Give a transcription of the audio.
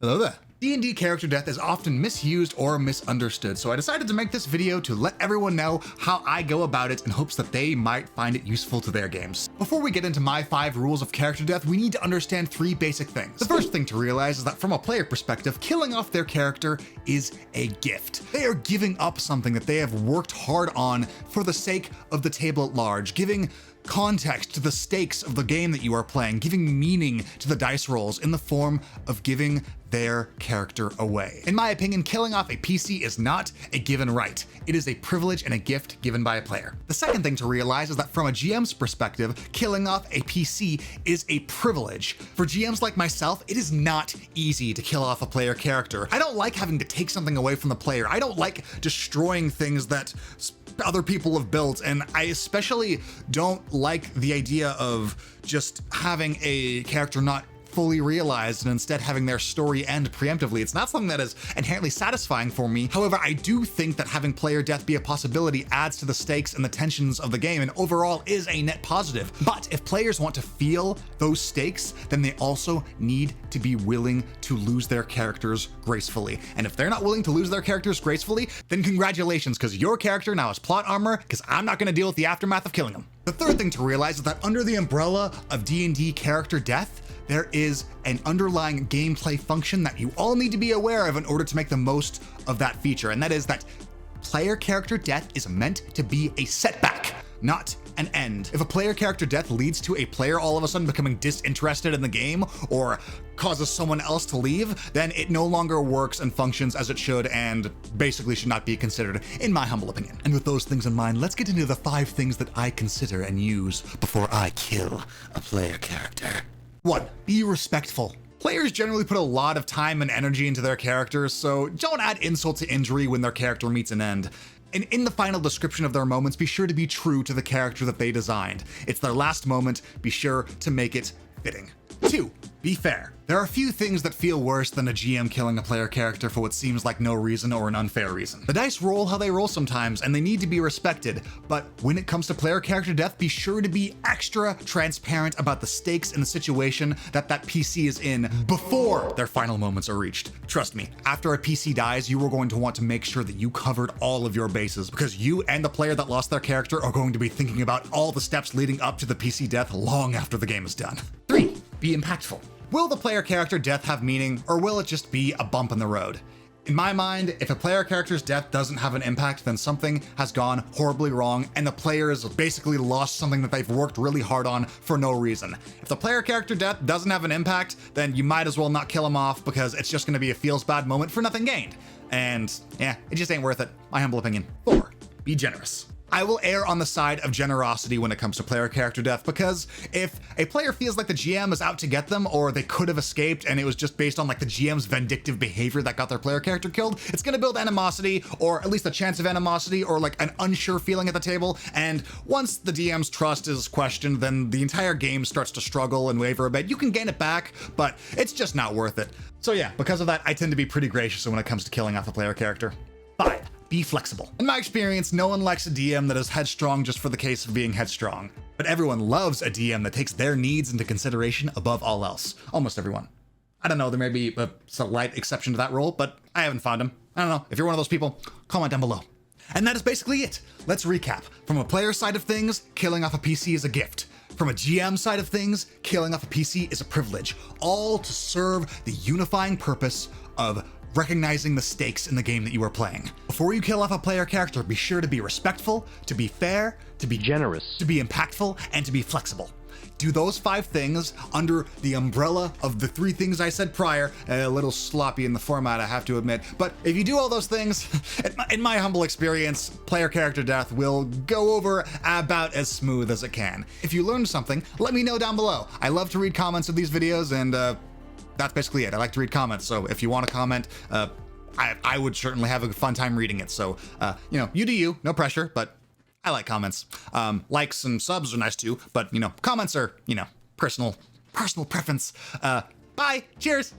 Hello there. D&D character death is often misused or misunderstood, so I decided to make this video to let everyone know how I go about it in hopes that they might find it useful to their games. Before we get into my 5 rules of character death, we need to understand 3 basic things. The first thing to realize is that from a player perspective, killing off their character is a gift. They are giving up something that they have worked hard on for the sake of the table at large, giving context to the stakes of the game that you are playing, giving meaning to the dice rolls in the form of giving their character away. In my opinion, killing off a PC is not a given right. It is a privilege and a gift given by a player. The second thing to realize is that from a GM's perspective, killing off a PC is a privilege. For GMs like myself, it is not easy to kill off a player character. I don't like having to take something away from the player. I don't like destroying things that other people have built, and I especially don't like the idea of just having a character not fully realized and instead having their story end preemptively. It's not something that is inherently satisfying for me. However, I do think that having player death be a possibility adds to the stakes and the tensions of the game, and overall is a net positive. But if players want to feel those stakes, then they also need to be willing to lose their characters gracefully. And if they're not willing to lose their characters gracefully, then congratulations, because your character now has plot armor, because I'm not going to deal with the aftermath of killing them. The third thing to realize is that under the umbrella of D&D character death, there is an underlying gameplay function that you all need to be aware of in order to make the most of that feature, and that is that player character death is meant to be a setback, not an end. If a player character death leads to a player all of a sudden becoming disinterested in the game or causes someone else to leave, then it no longer works and functions as it should and basically should not be considered, in my humble opinion. And with those things in mind, let's get into the 5 things that I consider and use before I kill a player character. 1. Be respectful. Players generally put a lot of time and energy into their characters, so don't add insult to injury when their character meets an end. And in the final description of their moments, be sure to be true to the character that they designed. It's their last moment, be sure to make it fitting. 2. Be fair. There are few things that feel worse than a GM killing a player character for what seems like no reason or an unfair reason. The dice roll how they roll sometimes, and they need to be respected, but when it comes to player character death, be sure to be extra transparent about the stakes and the situation that PC is in before their final moments are reached. Trust me, after a PC dies, you are going to want to make sure that you covered all of your bases, because you and the player that lost their character are going to be thinking about all the steps leading up to the PC death long after the game is done. 3. Be impactful. Will the player character death have meaning, or will it just be a bump in the road? In my mind, if a player character's death doesn't have an impact, then something has gone horribly wrong, and the player has basically lost something that they've worked really hard on for no reason. If the player character death doesn't have an impact, then you might as well not kill him off, because it's just gonna be a feels bad moment for nothing gained. And yeah, it just ain't worth it, my humble opinion. 4. Be generous. I will err on the side of generosity when it comes to player character death, because if a player feels like the GM is out to get them, or they could have escaped and it was just based on like the GM's vindictive behavior that got their player character killed, it's gonna build animosity, or at least a chance of animosity, or like an unsure feeling at the table. And once the DM's trust is questioned, then the entire game starts to struggle and waver a bit. You can gain it back, but it's just not worth it. So yeah, because of that, I tend to be pretty gracious when it comes to killing off a player character. 5. Be flexible. In my experience, no one likes a DM that is headstrong just for the case of being headstrong. But everyone loves a DM that takes their needs into consideration above all else. Almost everyone. I don't know, there may be a slight exception to that rule, but I haven't found him. I don't know, if you're one of those people, comment down below. And that is basically it. Let's recap. From a player side of things, killing off a PC is a gift. From a GM side of things, killing off a PC is a privilege, all to serve the unifying purpose of recognizing the stakes in the game that you are playing. Before you kill off a player character, be sure to be respectful, to be fair, to be generous, to be impactful, and to be flexible. Do those 5 things under the umbrella of the 3 things I said prior. A little sloppy in the format, I have to admit. But if you do all those things, in my humble experience, player character death will go over about as smooth as it can. If you learned something, let me know down below. I love to read comments of these videos, and that's basically it. I like to read comments, so if you want to comment, I would certainly have a fun time reading it. So, you do you, no pressure, but I like comments. Likes and subs are nice too, but, comments are, personal preference. Bye, cheers.